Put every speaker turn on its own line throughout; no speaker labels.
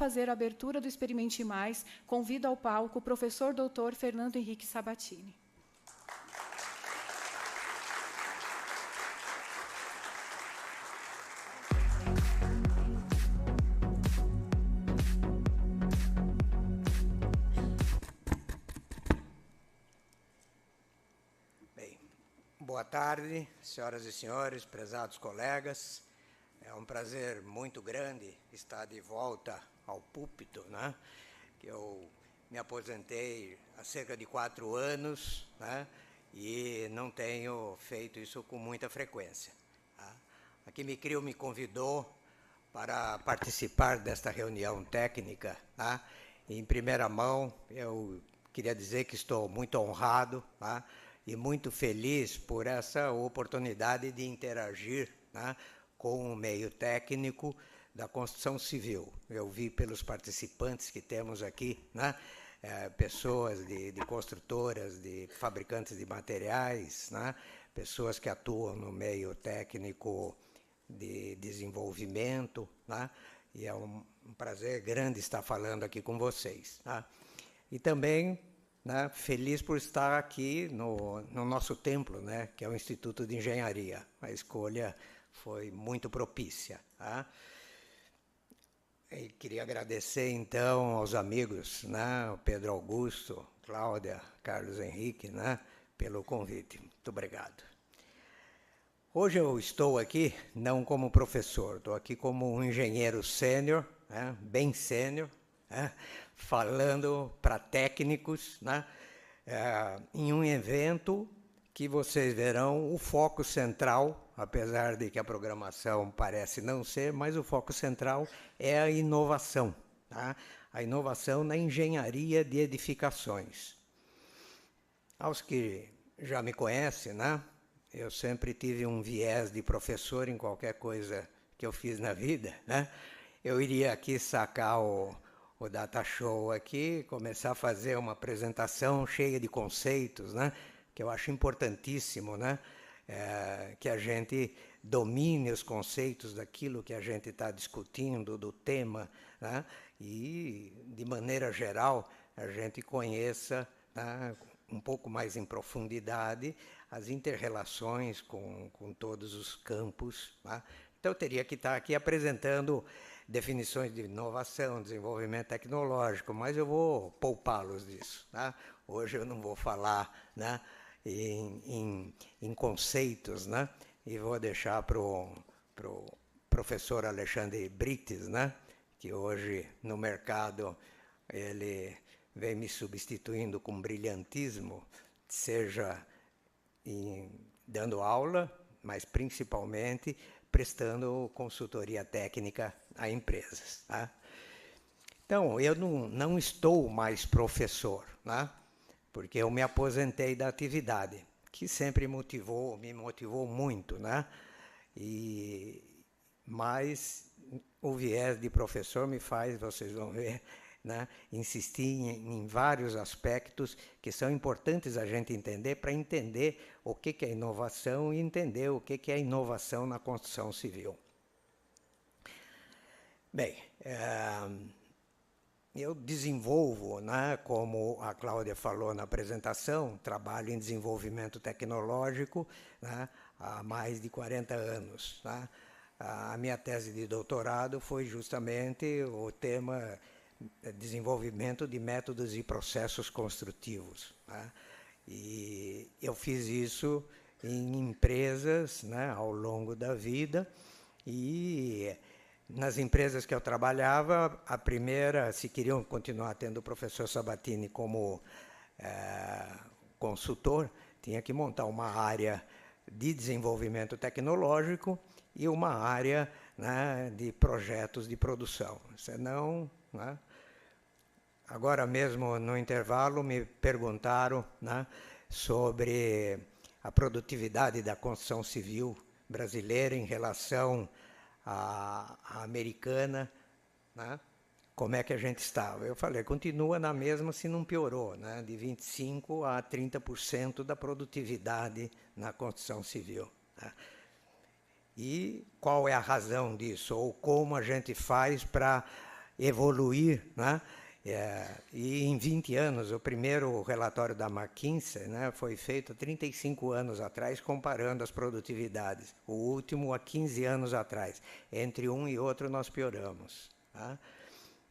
fazer a abertura do Experimente Mais, convido ao palco o professor doutor Fernando Henrique Sabatini.
Boa tarde, senhoras e senhores, prezados colegas. É um prazer muito grande estar de volta ao púlpito, né? Que eu me aposentei há cerca de 4 anos, né? E não tenho feito isso com muita frequência. Tá? A Quimicrio me convidou para participar desta reunião técnica, tá? Em primeira mão, eu queria dizer que estou muito honrado, tá? E muito feliz por essa oportunidade de interagir, né, com o meio técnico da construção civil. Eu vi pelos participantes que temos aqui, né, pessoas de construtoras, de fabricantes de materiais, né, pessoas que atuam no meio técnico de desenvolvimento, né, e é um prazer grande estar falando aqui com vocês. Tá? E também, né, feliz por estar aqui no nosso templo, né, que é o Instituto de Engenharia. A escolha foi muito propícia. Tá? E queria agradecer, então, aos amigos, né, o Pedro Augusto, Cláudia, Carlos Henrique, né, pelo convite. Muito obrigado. Hoje eu estou aqui não como professor, estou aqui como um engenheiro sênior, né, bem sênior, né, falando para técnicos, né, em um evento que vocês verão o foco central, apesar de que a programação parece não ser, mas o foco central é a inovação, tá? A inovação na engenharia de edificações. Aos que já me conhecem, né, eu sempre tive um viés de professor em qualquer coisa que eu fiz na vida, né? Eu iria aqui sacar o Data Show aqui, começar a fazer uma apresentação cheia de conceitos, né? Que eu acho importantíssimo, né? Que a gente domine os conceitos daquilo que a gente está discutindo, do tema, né? E, de maneira geral, a gente conheça, né, um pouco mais em profundidade as inter-relações com todos os campos. Né? Então, eu teria que estar aqui apresentando definições de inovação, desenvolvimento tecnológico, mas eu vou poupá-los disso. Tá? Hoje eu não vou falar, né, em conceitos, né, e vou deixar para o professor Alexandre Brites, né, que hoje no mercado ele vem me substituindo com brilhantismo, seja dando aula, mas principalmente prestando consultoria técnica a empresas. Tá? Então, eu não estou mais professor, né? Porque eu me aposentei da atividade, que sempre me motivou muito, né? Mas o viés de professor me faz, vocês vão ver, né, insistir em vários aspectos que são importantes a gente entender para entender o que é inovação e entender o que é inovação na construção civil. Bem, eu desenvolvo, né, como a Cláudia falou na apresentação, trabalho em desenvolvimento tecnológico, né, há mais de 40 anos. Tá? A minha tese de doutorado foi justamente o tema desenvolvimento de métodos e processos construtivos. Né? E eu fiz isso em empresas, né, ao longo da vida, e nas empresas que eu trabalhava, a primeira, se queriam continuar tendo o professor Sabatini como consultor, tinha que montar uma área de desenvolvimento tecnológico e uma área, né, de projetos de produção. Senão, né, agora mesmo no intervalo me perguntaram, né, sobre a produtividade da construção civil brasileira em relação à americana, né, como é que a gente estava. Eu falei, continua na mesma se não piorou, né, de 25% a 30% da produtividade na construção civil. Né. E qual é a razão disso, ou como a gente faz para evoluir, né? E em 20 anos, o primeiro relatório da McKinsey, né, foi feito 35 anos atrás, comparando as produtividades. O último há 15 anos atrás. Entre um e outro nós pioramos. Tá?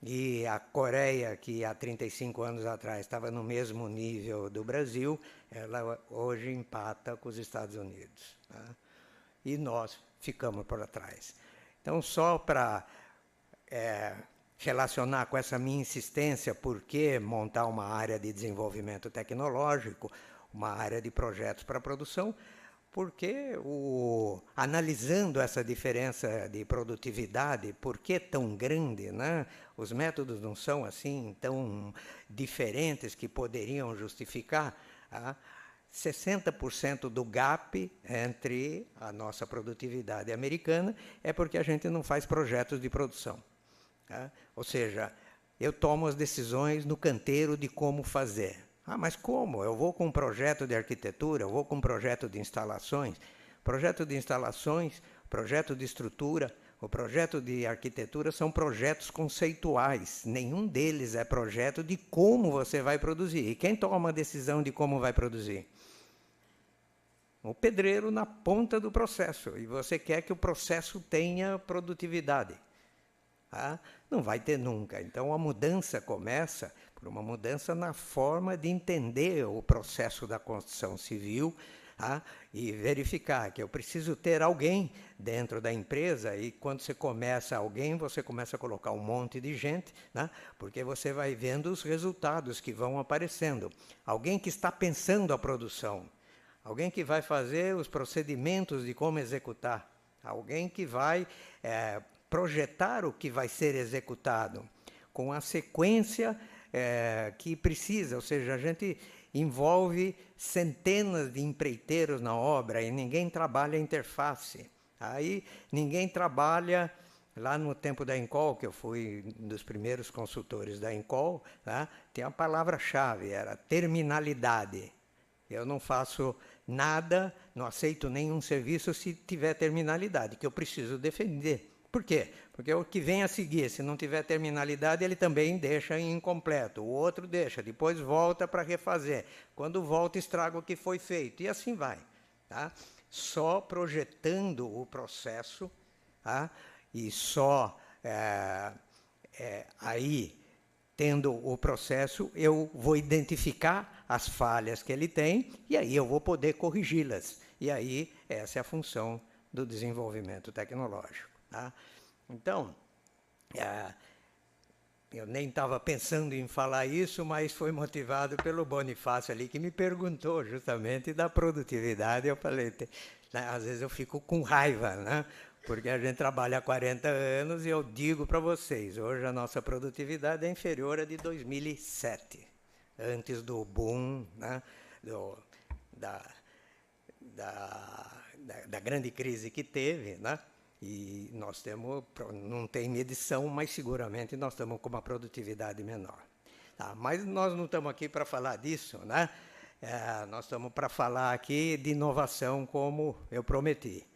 E a Coreia, que há 35 anos atrás estava no mesmo nível do Brasil, ela hoje empata com os Estados Unidos. Tá? E nós ficamos por trás. Então, só para relacionar com essa minha insistência, por que montar uma área de desenvolvimento tecnológico, uma área de projetos para produção, porque analisando essa diferença de produtividade, por que tão grande, né? Os métodos não são assim tão diferentes que poderiam justificar 60% do gap entre a nossa produtividade americana é porque a gente não faz projetos de produção. Tá? Ou seja, eu tomo as decisões no canteiro de como fazer. Mas como? Eu vou com um projeto de arquitetura, eu vou com um projeto de instalações. Projeto de instalações, projeto de estrutura, o projeto de arquitetura são projetos conceituais. Nenhum deles é projeto de como você vai produzir. E quem toma a decisão de como vai produzir? O pedreiro na ponta do processo. E você quer que o processo tenha produtividade. Não vai ter nunca. Então, a mudança começa por uma mudança na forma de entender o processo da construção civil e verificar que eu preciso ter alguém dentro da empresa e quando você começa alguém, você começa a colocar um monte de gente, porque você vai vendo os resultados que vão aparecendo. Alguém que está pensando a produção, alguém que vai fazer os procedimentos de como executar, alguém que vai projetar o que vai ser executado, com a sequência que precisa, ou seja, a gente envolve centenas de empreiteiros na obra e ninguém trabalha a interface. Aí ninguém trabalha, lá no tempo da Encol, que eu fui um dos primeiros consultores da Encol, tem a palavra-chave, era terminalidade. Eu não faço nada, não aceito nenhum serviço se tiver terminalidade, que eu preciso defender. Por quê? Porque o que vem a seguir, se não tiver terminalidade, ele também deixa incompleto. O outro deixa, depois volta para refazer. Quando volta, estraga o que foi feito. E assim vai. Tá? Só projetando o processo e só aí, tendo o processo, eu vou identificar as falhas que ele tem e aí eu vou poder corrigi-las. E aí, essa é a função do desenvolvimento tecnológico. Tá? Então, eu nem estava pensando em falar isso, mas foi motivado pelo Bonifácio ali, que me perguntou justamente da produtividade. Eu falei, às vezes eu fico com raiva, né? Porque a gente trabalha há 40 anos e eu digo para vocês, hoje a nossa produtividade é inferior à de 2007, antes do boom, né? Da grande crise que teve, né? E nós temos, não tem medição, mas seguramente nós estamos com uma produtividade menor. Tá, mas nós não estamos aqui para falar disso, né? Nós estamos para falar aqui de inovação, como eu prometi.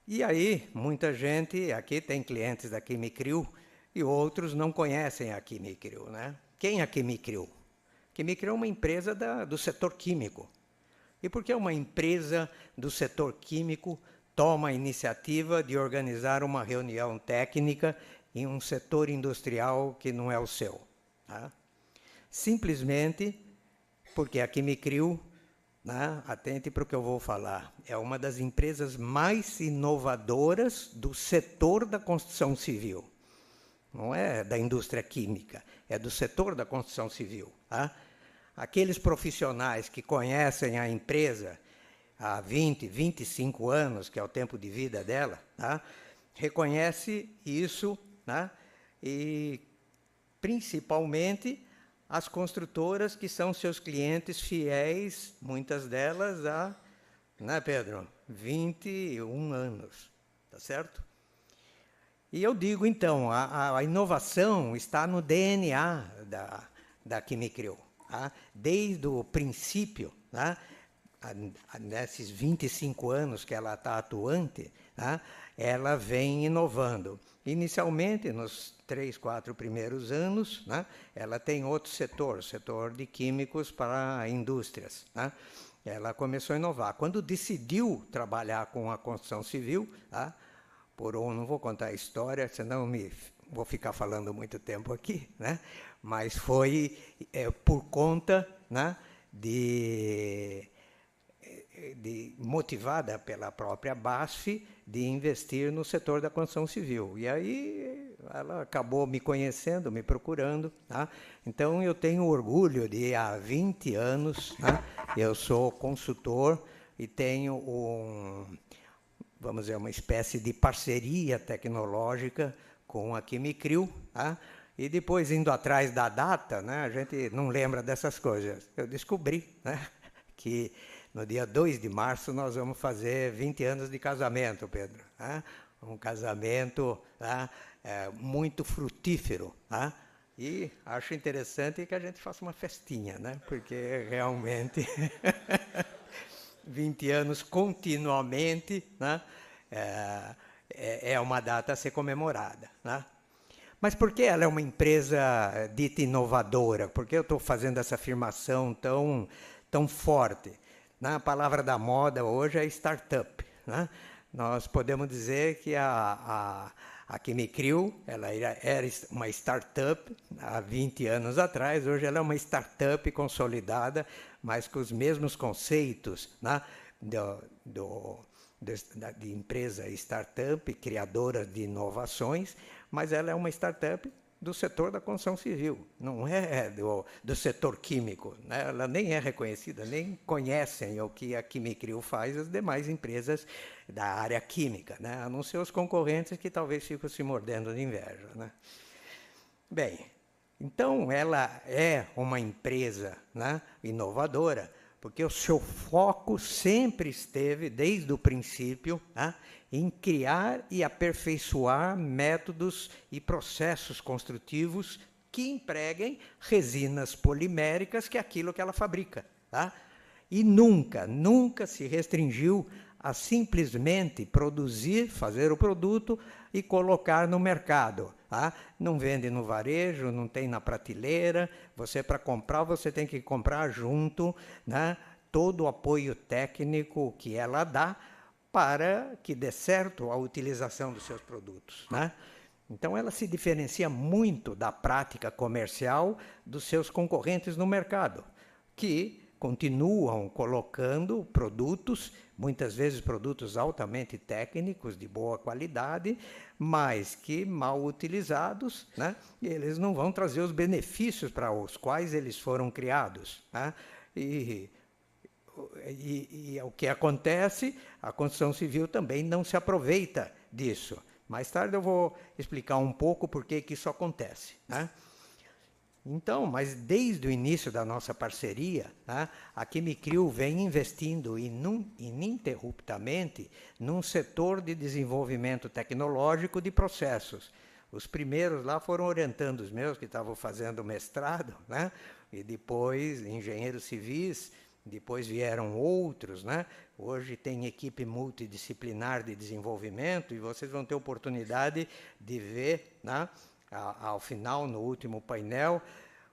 E aí, muita gente, aqui tem clientes da Quimicrio, e outros não conhecem a Quimicrio, né? Quem é a Quimicrio? Quimicrio é uma empresa do setor químico. E por que uma empresa do setor químico toma a iniciativa de organizar uma reunião técnica em um setor industrial que não é o seu? Tá? Simplesmente porque a Quimicrio, atente para o que eu vou falar, é uma das empresas mais inovadoras do setor da construção civil. Não é da indústria química, é do setor da construção civil. Tá? Aqueles profissionais que conhecem a empresa há 20, 25 anos, que é o tempo de vida dela, reconhece isso, e principalmente as construtoras que são seus clientes fiéis, muitas delas há, Pedro, 21 anos, tá certo? E eu digo, então, a inovação está no DNA da Quimicrio, desde o princípio, nesses 25 anos que ela está atuante, tá? Ela vem inovando. Inicialmente, nos 3, 4 primeiros anos, né, ela tem outro setor, o setor de químicos para indústrias, né? Ela começou a inovar. Quando decidiu trabalhar com a construção civil, tá, não vou contar a história, senão vou ficar falando muito tempo aqui, né? Mas foi por conta, né, motivada pela própria BASF de investir no setor da construção civil. E aí ela acabou me conhecendo, me procurando. Tá? Então eu tenho orgulho de, há 20 anos, tá? Eu sou consultor e tenho vamos dizer, uma espécie de parceria tecnológica com a Quimicryl, tá? E depois, indo atrás da data, né, a gente não lembra dessas coisas. Eu descobri, né, que no dia 2 de março nós vamos fazer 20 anos de casamento, Pedro. Né? Um casamento, tá, muito frutífero. Tá? E acho interessante que a gente faça uma festinha, né? Porque realmente 20 anos continuamente, né, é uma data a ser comemorada. Né? Mas por que ela é uma empresa dita inovadora? Por que eu estou fazendo essa afirmação tão forte? A palavra da moda hoje é startup. Né? Nós podemos dizer que a Quimicryl ela era uma startup há 20 anos atrás, hoje ela é uma startup consolidada, mas com os mesmos conceitos, né, de empresa startup, criadora de inovações, mas ela é uma startup do setor da construção civil, não é do setor químico. Né? Ela nem é reconhecida, nem conhecem o que a Quimicryl faz as demais empresas da área química, né? A não ser os concorrentes que talvez ficam se mordendo de inveja. Né? Bem, então ela é uma empresa, né, inovadora, porque o seu foco sempre esteve, desde o princípio, né, em criar e aperfeiçoar métodos e processos construtivos que empreguem resinas poliméricas, que é aquilo que ela fabrica. Tá? E nunca se restringiu a simplesmente produzir, fazer o produto e colocar no mercado. Tá? Não vende no varejo, não tem na prateleira. Você, para comprar, você tem que comprar junto, né, todo o apoio técnico que ela dá para que dê certo a utilização dos seus produtos. Né? Então, ela se diferencia muito da prática comercial dos seus concorrentes no mercado, que continuam colocando produtos, muitas vezes produtos altamente técnicos, de boa qualidade, mas que, mal utilizados, né, eles não vão trazer os benefícios para os quais eles foram criados. Né? E o que acontece, a construção civil também não se aproveita disso. Mais tarde eu vou explicar um pouco por que isso acontece. Né? Então, mas desde o início da nossa parceria, né, a Quimicryl vem investindo ininterruptamente num setor de desenvolvimento tecnológico de processos. Os primeiros lá foram orientando os meus que estavam fazendo mestrado, né, e depois engenheiros civis, depois vieram outros. Né? Hoje tem equipe multidisciplinar de desenvolvimento e vocês vão ter oportunidade de ver, né, ao final, no último painel,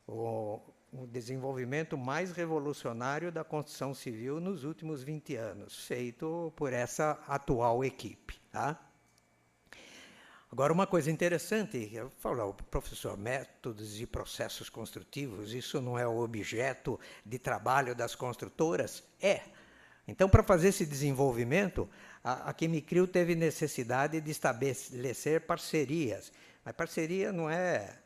o desenvolvimento mais revolucionário da construção civil nos últimos 20 anos, feito por essa atual equipe. Tá? Agora, uma coisa interessante, eu falo, professor, métodos e processos construtivos, isso não é o objeto de trabalho das construtoras? É. Então, para fazer esse desenvolvimento, a Quimicryl teve necessidade de estabelecer parcerias. Mas parceria não é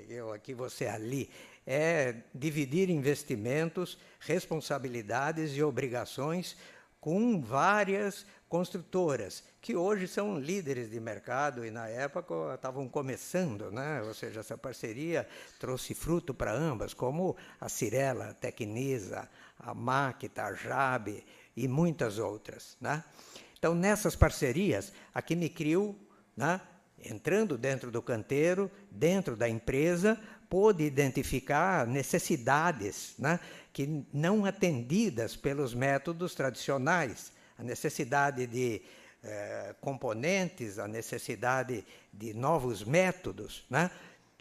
eu aqui, você ali. É dividir investimentos, responsabilidades e obrigações com várias construtoras, que hoje são líderes de mercado e, na época, estavam começando. Né? Ou seja, essa parceria trouxe fruto para ambas, como a Cirela, a Tecnisa, a Makita, a Jabe e muitas outras. Né? Então, nessas parcerias, a Quimicryl, né, entrando dentro do canteiro, dentro da empresa, pôde identificar necessidades, né, que não atendidas pelos métodos tradicionais. A necessidade de componentes, a necessidade de novos métodos, né?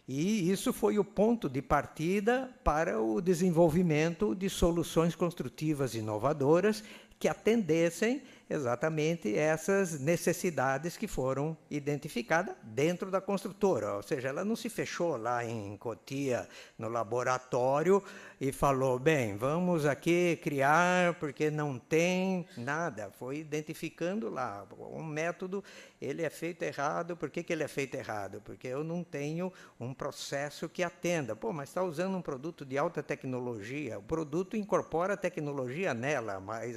E isso foi o ponto de partida para o desenvolvimento de soluções construtivas inovadoras que atendessem exatamente essas necessidades que foram identificadas dentro da construtora. Ou seja, ela não se fechou lá em Cotia, no laboratório, e falou, bem, vamos aqui criar, porque não tem nada. Foi identificando lá, um método, ele é feito errado. Por que ele é feito errado? Porque eu não tenho um processo que atenda. Pô, mas está usando um produto de alta tecnologia, o produto incorpora a tecnologia nela, mas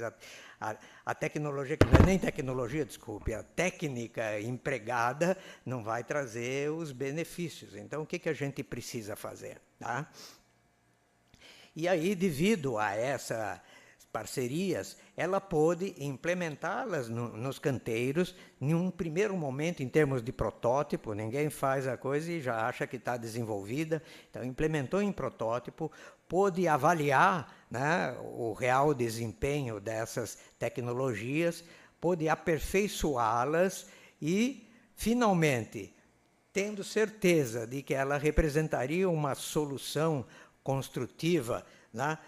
a tecnologia, que não é nem tecnologia, desculpe, a técnica empregada não vai trazer os benefícios. Então, o que a gente precisa fazer? Tá? E aí, devido a essas parcerias, ela pôde implementá-las nos canteiros, em um primeiro momento, em termos de protótipo. Ninguém faz a coisa e já acha que está desenvolvida. Então, implementou em protótipo, pôde avaliar, né, o real desempenho dessas tecnologias, pôde aperfeiçoá-las e, finalmente, tendo certeza de que ela representaria uma solução construtiva, né,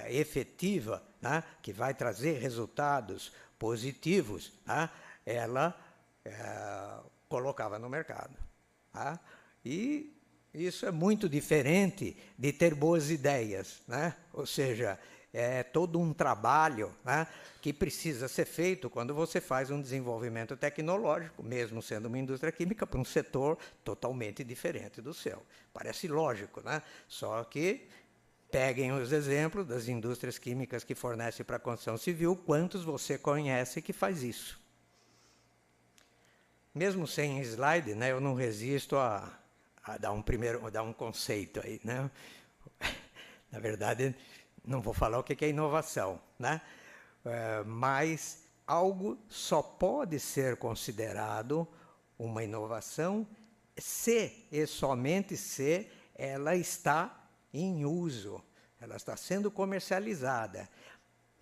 efetiva, né, que vai trazer resultados positivos, né, ela colocava no mercado. Tá? E isso é muito diferente de ter boas ideias, né? Ou seja, é todo um trabalho, né, que precisa ser feito quando você faz um desenvolvimento tecnológico, mesmo sendo uma indústria química, para um setor totalmente diferente do seu. Parece lógico, né? Só que peguem os exemplos das indústrias químicas que fornecem para a construção civil, quantos você conhece que faz isso? Mesmo sem slide, né, eu não resisto a dar um conceito aí, né? Na verdade, não vou falar o que é inovação, né? Mas algo só pode ser considerado uma inovação se e somente se ela está em uso, ela está sendo comercializada,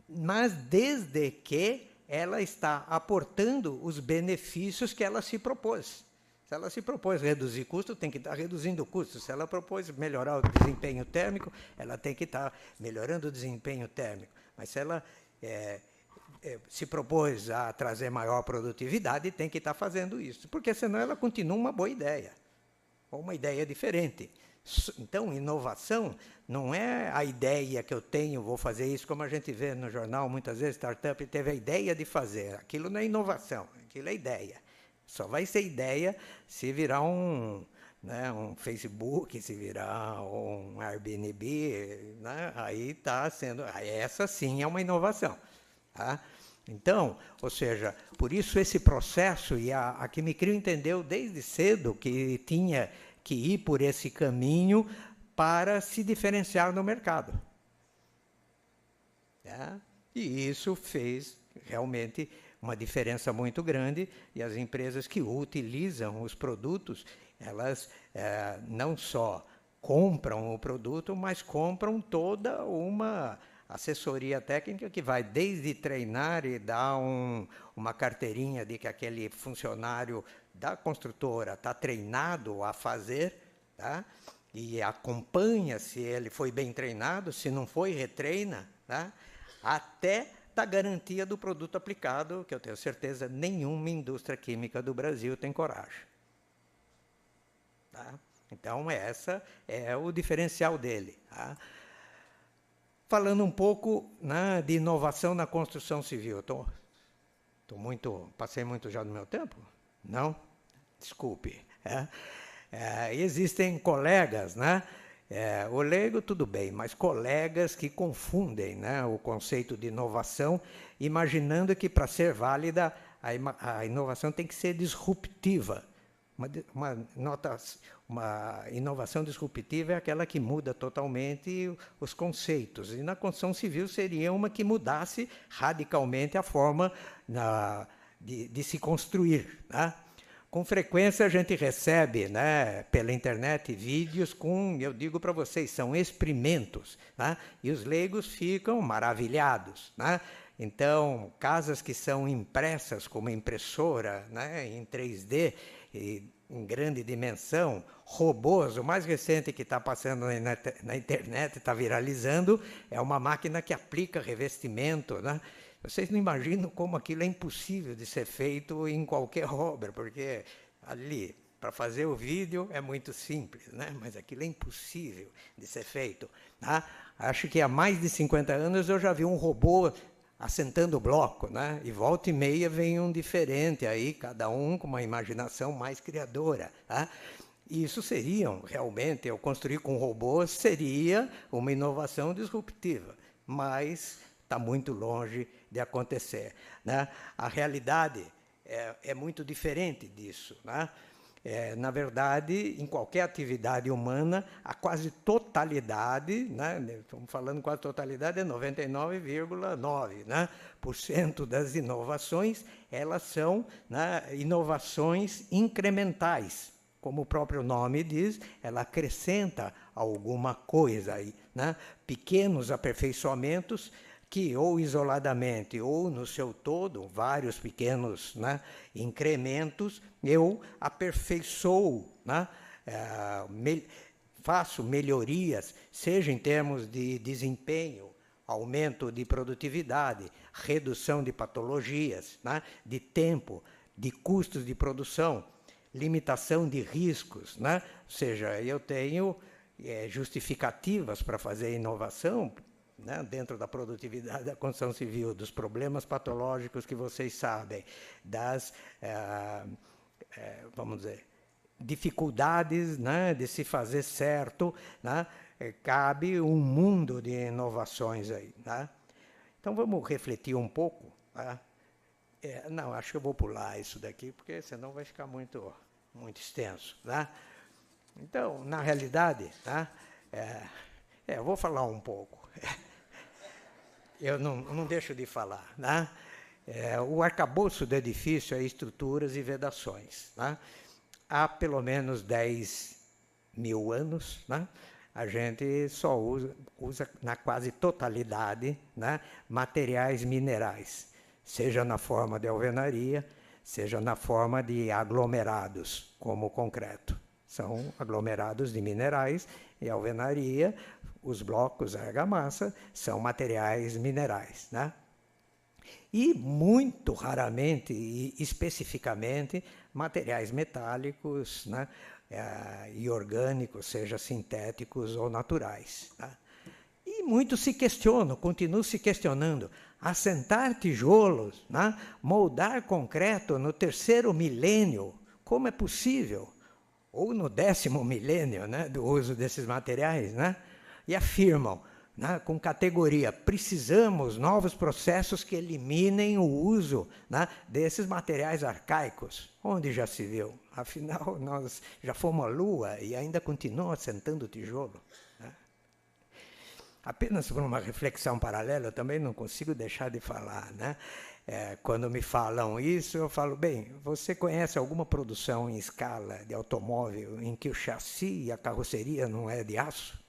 mas desde que ela está aportando os benefícios que ela se propôs. Se ela se propôs reduzir custo, tem que estar reduzindo o custo. Se ela propôs melhorar o desempenho térmico, ela tem que estar melhorando o desempenho térmico. Mas se ela se propôs a trazer maior produtividade, tem que estar fazendo isso, porque senão ela continua uma boa ideia, ou uma ideia diferente. Então, inovação não é a ideia que eu tenho, vou fazer isso, como a gente vê no jornal, muitas vezes, startup teve a ideia de fazer. Aquilo não é inovação, aquilo é ideia. Só vai ser ideia se virar um Facebook, se virar um Airbnb, né? Aí está sendo, essa sim é uma inovação. Tá? Então, ou seja, por isso esse processo, e a Quimicrio entendeu desde cedo que tinha que ir por esse caminho para se diferenciar no mercado. Tá? E isso fez realmente uma diferença muito grande, e as empresas que utilizam os produtos, elas não só compram o produto, mas compram toda uma assessoria técnica que vai desde treinar e dar uma carteirinha de que aquele funcionário da construtora está treinado a fazer, tá? E acompanha se ele foi bem treinado, se não foi, retreina, tá? Até da garantia do produto aplicado, que eu tenho certeza nenhuma indústria química do Brasil tem coragem. Tá? Então, essa é o diferencial dele. Tá? Falando um pouco, né, de inovação na construção civil. Passei muito já do meu tempo? Não? Desculpe. Existem colegas, né? O leigo, tudo bem, mas colegas que confundem, né, o conceito de inovação, imaginando que, para ser válida, a inovação tem que ser disruptiva. Uma inovação disruptiva é aquela que muda totalmente os conceitos. E na construção civil seria uma que mudasse radicalmente a forma de se construir, né? Com frequência a gente recebe, né, pela internet, vídeos com, eu digo para vocês, são experimentos, né? E os leigos ficam maravilhados, né? Então, casas que são impressas com uma impressora, né, em 3D, e em grande dimensão, robôs, o mais recente que está passando na internet, está viralizando, é uma máquina que aplica revestimento, né? Vocês não imaginam como aquilo é impossível de ser feito em qualquer obra, porque ali, para fazer o vídeo, é muito simples, né? Mas aquilo é impossível de ser feito. Tá? Acho que há mais de 50 anos eu já vi um robô assentando o bloco, né? E volta e meia vem um diferente aí, cada um com uma imaginação mais criadora. Tá? E isso seria, realmente, eu construir com robôs seria uma inovação disruptiva, mas está muito longe de acontecer. Né? A realidade é muito diferente disso. Né? Na verdade, em qualquer atividade humana, a quase totalidade, né, estamos falando quase totalidade, é 99,9%, né, por cento das inovações, elas são, né, inovações incrementais. Como o próprio nome diz, ela acrescenta alguma coisa aí, né, pequenos aperfeiçoamentos que, ou isoladamente, ou no seu todo, vários pequenos, né, incrementos, eu aperfeiçoo, né, faço melhorias, seja em termos de desempenho, aumento de produtividade, redução de patologias, né, de tempo, de custos de produção, limitação de riscos, né? Ou seja, eu tenho justificativas para fazer inovação, né, dentro da produtividade da construção civil, dos problemas patológicos que vocês sabem, das, vamos dizer, dificuldades, né, de se fazer certo, né, cabe um mundo de inovações aí. Né? Então, vamos refletir um pouco. Tá? Não, acho que eu vou pular isso daqui, porque senão vai ficar muito extenso. Né? Então, na realidade, tá? Eu vou falar um pouco. Eu não deixo de falar. Né? O arcabouço do edifício é estruturas e vedações. Né? Há pelo menos 10 mil anos, né? A gente só usa na quase totalidade, né, materiais minerais, seja na forma de alvenaria, seja na forma de aglomerados, como o concreto. São aglomerados de minerais e alvenaria, os blocos, a argamassa, são materiais minerais. Né? E, muito raramente e especificamente, materiais metálicos, né? E orgânicos, seja sintéticos ou naturais. Tá? E muitos se questionam, continuam se questionando, assentar tijolos, né? Moldar concreto no 3º milênio, como é possível? Ou no 10º milênio, né, do uso desses materiais, né? E afirmam, né, com categoria, precisamos novos processos que eliminem o uso, né, desses materiais arcaicos. Onde já se viu? Afinal, nós já fomos à Lua e ainda continuam assentando tijolo. Né? Apenas por uma reflexão paralela, eu também não consigo deixar de falar. Né? Quando me falam isso, eu falo, bem, você conhece alguma produção em escala de automóvel em que o chassi e a carroceria não é de aço?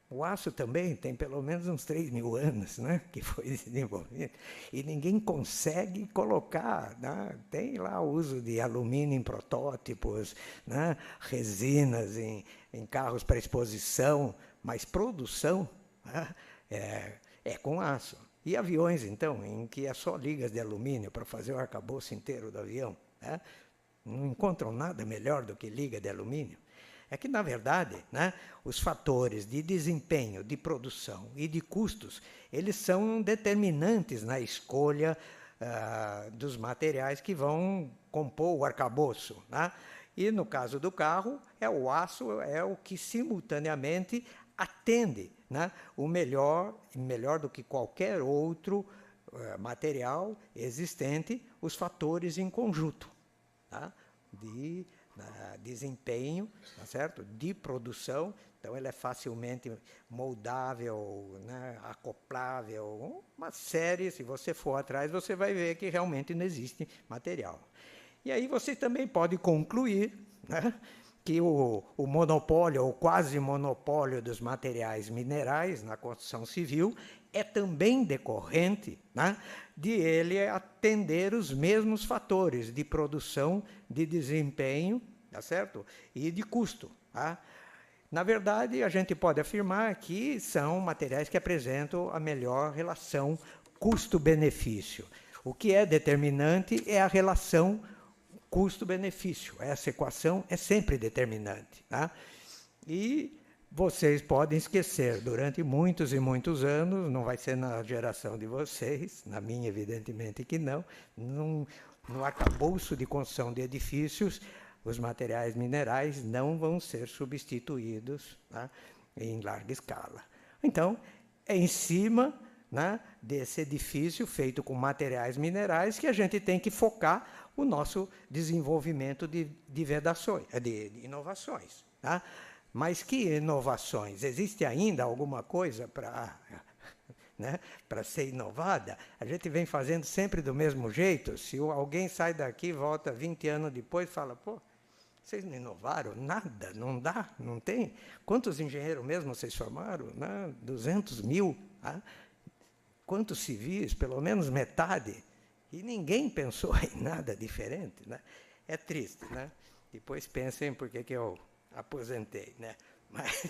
O aço também tem pelo menos uns 3 mil anos, né, que foi desenvolvido, e ninguém consegue colocar. Né? Tem lá o uso de alumínio em protótipos, né, resinas em carros para exposição, mas produção, né, é com aço. E aviões, então, em que é só ligas de alumínio para fazer o arcabouço inteiro do avião. Né? Não encontram nada melhor do que liga de alumínio. É que, na verdade, né, os fatores de desempenho, de produção e de custos, eles são determinantes na escolha dos materiais que vão compor o arcabouço. Né? E, no caso do carro, o aço é o que, simultaneamente, atende, né, o melhor do que qualquer outro material existente, os fatores em conjunto. Tá? De desempenho, tá certo? De produção, então ele é facilmente moldável, né? Acoplável, uma série, se você for atrás, você vai ver que realmente não existe material. E aí você também pode concluir, né, que o monopólio, ou quase monopólio dos materiais minerais na construção civil é também decorrente, né, de ele atender os mesmos fatores de produção, de desempenho, tá certo? E de custo. Tá? Na verdade, a gente pode afirmar que são materiais que apresentam a melhor relação custo-benefício. O que é determinante é a relação custo-benefício. Essa equação é sempre determinante. Tá? E vocês podem esquecer, durante muitos e muitos anos, não vai ser na geração de vocês, na minha, evidentemente que não, no arcabouço de construção de edifícios, os materiais minerais não vão ser substituídos, tá, em larga escala. Então, é em cima, né, desse edifício feito com materiais minerais que a gente tem que focar o nosso desenvolvimento de vedações, de inovações. Tá? Mas que inovações? Existe ainda alguma coisa para, né, para ser inovada? A gente vem fazendo sempre do mesmo jeito. Se alguém sai daqui, volta 20 anos depois e fala, pô, vocês não inovaram nada, não dá, não tem. Quantos engenheiros mesmo vocês formaram? Né? 200 mil. Tá? Quantos civis? Pelo menos metade. E ninguém pensou em nada diferente. Né? É triste. Né? Depois pensem por que eu aposentei. Né? Mas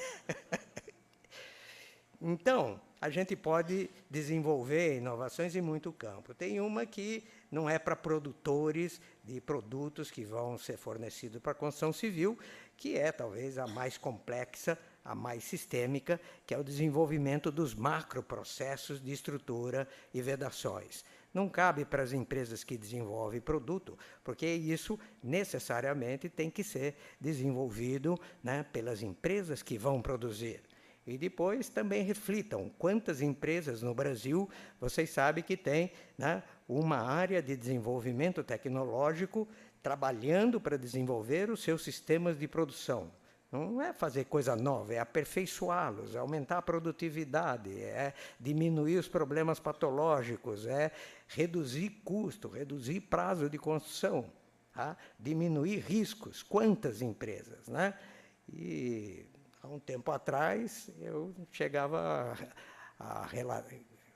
então, a gente pode desenvolver inovações em muito campo. Tem uma que não é para produtores de produtos que vão ser fornecidos para a construção civil, que é talvez a mais complexa, a mais sistêmica, que é o desenvolvimento dos macroprocessos de estrutura e vedações. Não cabe para as empresas que desenvolvem produto, porque isso necessariamente tem que ser desenvolvido, né, pelas empresas que vão produzir. E depois também reflitam quantas empresas no Brasil vocês sabem que tem, né, uma área de desenvolvimento tecnológico trabalhando para desenvolver os seus sistemas de produção. Não é fazer coisa nova, é aperfeiçoá-los, é aumentar a produtividade, é diminuir os problemas patológicos, é reduzir custo, reduzir prazo de construção, tá? Diminuir riscos. Quantas empresas, né? E há um tempo atrás, eu chegava a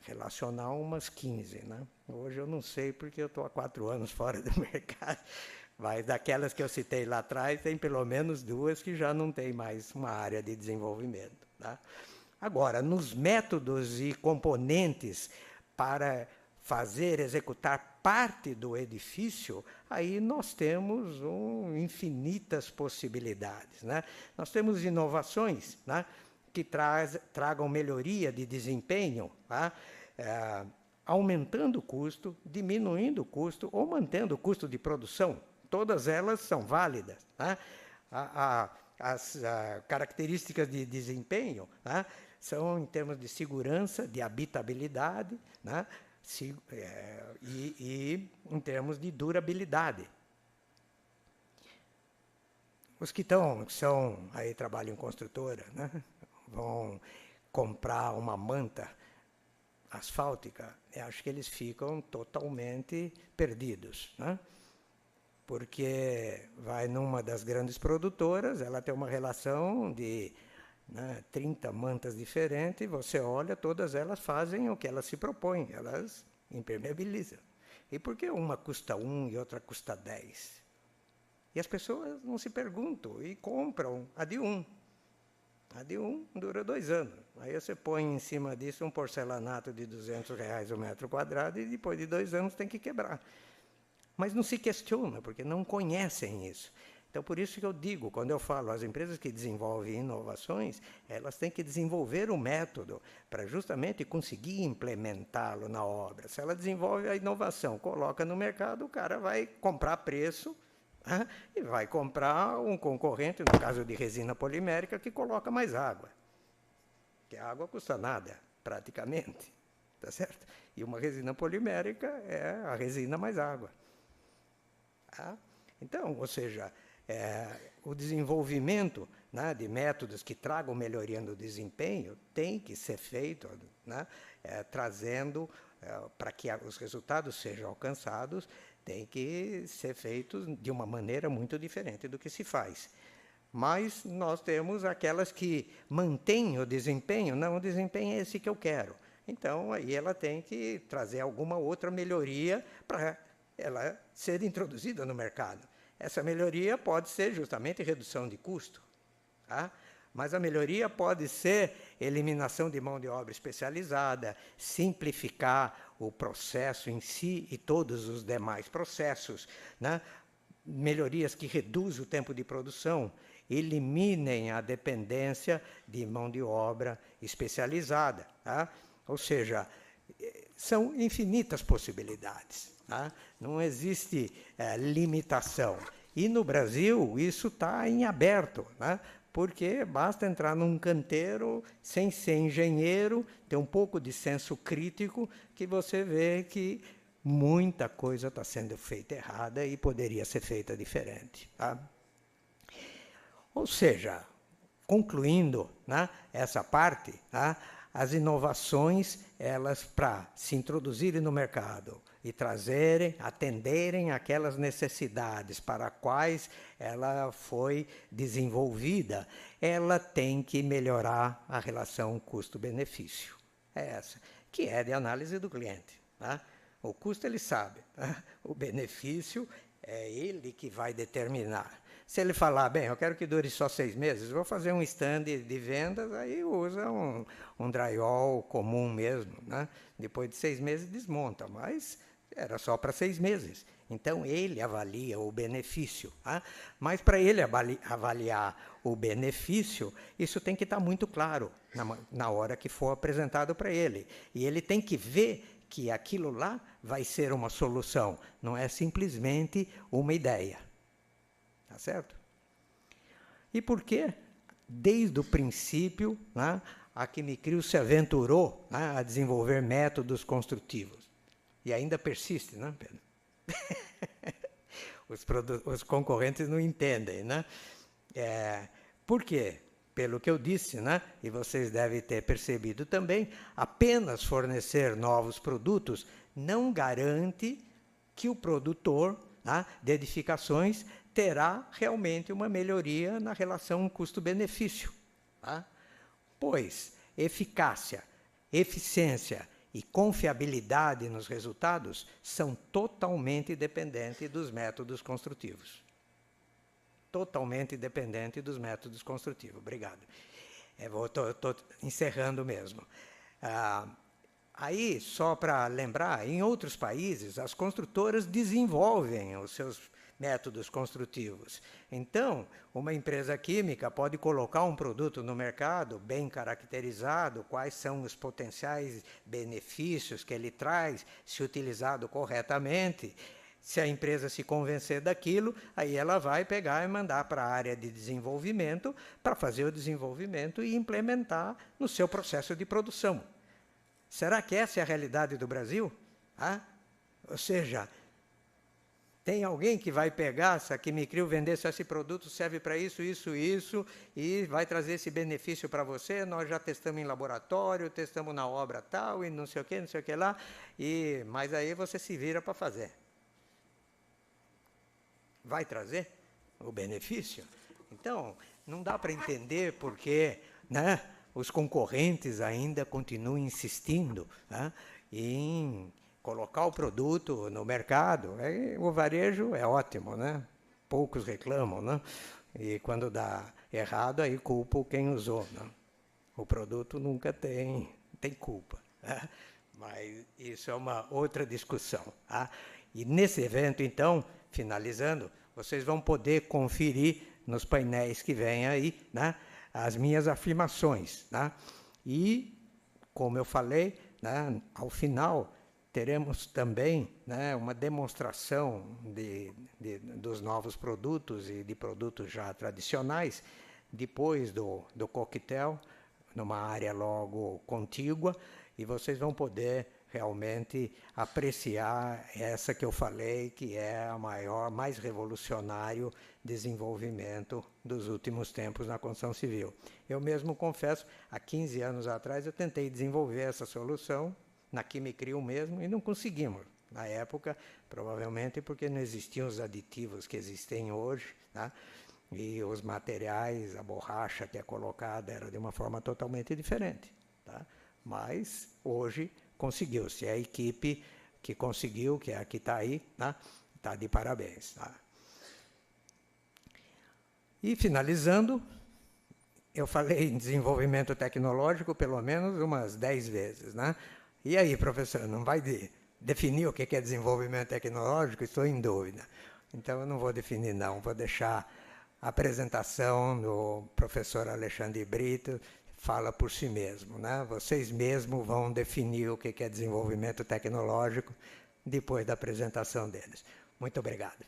relacionar umas 15. Né? Hoje eu não sei, porque eu estou há 4 anos fora do mercado. Mas daquelas que eu citei lá atrás, tem pelo menos 2 que já não tem mais uma área de desenvolvimento. Tá? Agora, nos métodos e componentes para executar parte do edifício, aí nós temos infinitas possibilidades. Né? Nós temos inovações, né, que tragam melhoria de desempenho, tá? Aumentando o custo, diminuindo o custo ou mantendo o custo de produção. Todas elas são válidas. Tá? As características de desempenho, tá, são em termos de segurança, de habitabilidade, né, e em termos de durabilidade. Os que aí trabalham em construtora, né, vão comprar uma manta asfáltica, eu acho que eles ficam totalmente perdidos. Né? Porque vai numa das grandes produtoras, ela tem uma relação de, né, 30 mantas diferentes, e você olha, todas elas fazem o que elas se propõem, elas impermeabilizam. E por que uma custa 1 e outra custa 10? E as pessoas não se perguntam e compram a de 1. A de 1 dura 2 anos. Aí você põe em cima disso um porcelanato de R$200 o metro quadrado e depois de 2 anos tem que quebrar. Mas não se questiona, porque não conhecem isso. Então, por isso que eu digo, quando eu falo, as empresas que desenvolvem inovações, elas têm que desenvolver o método para justamente conseguir implementá-lo na obra. Se ela desenvolve a inovação, coloca no mercado, o cara vai comprar a preço, né, e vai comprar um concorrente, no caso de resina polimérica, que coloca mais água. Porque a água custa nada, praticamente. Tá certo? E uma resina polimérica é a resina mais água. Tá? Então, ou seja, o desenvolvimento, né, de métodos que tragam melhoria no desempenho tem que ser feito, né, trazendo, para que os resultados sejam alcançados, tem que ser feito de uma maneira muito diferente do que se faz. mas nós temos aquelas que mantêm o desempenho. Não, o desempenho é esse que eu quero. Então, aí ela tem que trazer alguma outra melhoria para ela ser introduzida no mercado. Essa melhoria pode ser justamente redução de custo, tá? Mas a melhoria pode ser eliminação de mão de obra especializada, simplificar o processo em si e todos os demais processos, né? Melhorias que reduzem o tempo de produção, eliminem a dependência de mão de obra especializada, tá? Ou seja, são infinitas possibilidades, tá? Não existe limitação. E no Brasil isso está em aberto, né? Porque basta entrar num canteiro sem ser engenheiro, ter um pouco de senso crítico, que você vê que muita coisa está sendo feita errada e poderia ser feita diferente, tá? Ou seja, concluindo, né, essa parte, tá, as inovações, elas, para se introduzirem no mercado e atenderem aquelas necessidades para as quais ela foi desenvolvida, ela tem que melhorar a relação custo-benefício. É essa, que é de análise do cliente, tá? O custo ele sabe, tá? O benefício é ele que vai determinar. Se ele falar, bem, eu quero que dure só 6 meses, vou fazer um stand de vendas, aí usa um drywall comum mesmo, né? Depois de 6 meses desmonta, mas era só para 6 meses. Então, ele avalia o benefício, tá? Mas para ele avaliar o benefício, isso tem que estar muito claro na hora que for apresentado para ele. E ele tem que ver que aquilo lá vai ser uma solução, não é simplesmente uma ideia. Tá certo? E por que, desde o princípio, né, a Quimicrio se aventurou, né, a desenvolver métodos construtivos? E ainda persiste, né, Pedro? Os concorrentes não entendem, né? Por quê? Pelo que eu disse, né, e vocês devem ter percebido também, apenas fornecer novos produtos não garante que o produtor, né, de edificações terá realmente uma melhoria na relação custo-benefício, tá? Pois eficácia, eficiência e confiabilidade nos resultados são totalmente dependentes dos métodos construtivos. Totalmente dependente dos métodos construtivos. Obrigado. Estou encerrando mesmo. Aí, só para lembrar, em outros países, as construtoras desenvolvem os seus métodos construtivos. Então, uma empresa química pode colocar um produto no mercado bem caracterizado, quais são os potenciais benefícios que ele traz, se utilizado corretamente. Se a empresa se convencer daquilo, aí ela vai pegar e mandar para a área de desenvolvimento para fazer o desenvolvimento e implementar no seu processo de produção. Será que essa é a realidade do Brasil? Ou seja, tem alguém que vai pegar, se a Quimicrio vender esse produto, serve para isso, isso, isso, e vai trazer esse benefício para você, nós já testamos em laboratório, testamos na obra tal, e não sei o que lá, mas aí você se vira para fazer. Vai trazer o benefício? Então, não dá para entender porque, né, os concorrentes ainda continuam insistindo, né, em colocar o produto no mercado. O varejo é ótimo, né? Poucos reclamam, né? E quando dá errado, aí culpa quem usou, né? O produto nunca tem culpa, né? Mas isso é uma outra discussão, tá? E nesse evento, então, finalizando, vocês vão poder conferir nos painéis que vêm aí, né, as minhas afirmações, né? E, como eu falei, né, ao final teremos também, né, uma demonstração dos novos produtos e de produtos já tradicionais, depois do coquetel, numa área logo contígua, e vocês vão poder realmente apreciar essa que eu falei, que é a maior, mais revolucionário desenvolvimento dos últimos tempos na construção civil. Eu mesmo confesso, há 15 anos atrás eu tentei desenvolver essa solução, na Quimicrio mesmo, e não conseguimos. Na época, provavelmente porque não existiam os aditivos que existem hoje, tá? e os materiais, a borracha que é colocada era de uma forma totalmente diferente. Tá? Mas hoje conseguiu-se. A equipe que conseguiu, que é a que está aí, está de parabéns. Tá? E finalizando, eu falei em desenvolvimento tecnológico pelo menos umas 10 vezes. Né? E aí, professor, não vai definir o que é desenvolvimento tecnológico? Estou em dúvida. Então, eu não vou definir, não. Vou deixar a apresentação do professor Alexandre Brito, fala por si mesmo. Né? Vocês mesmos vão definir o que é desenvolvimento tecnológico depois da apresentação deles. Muito obrigado.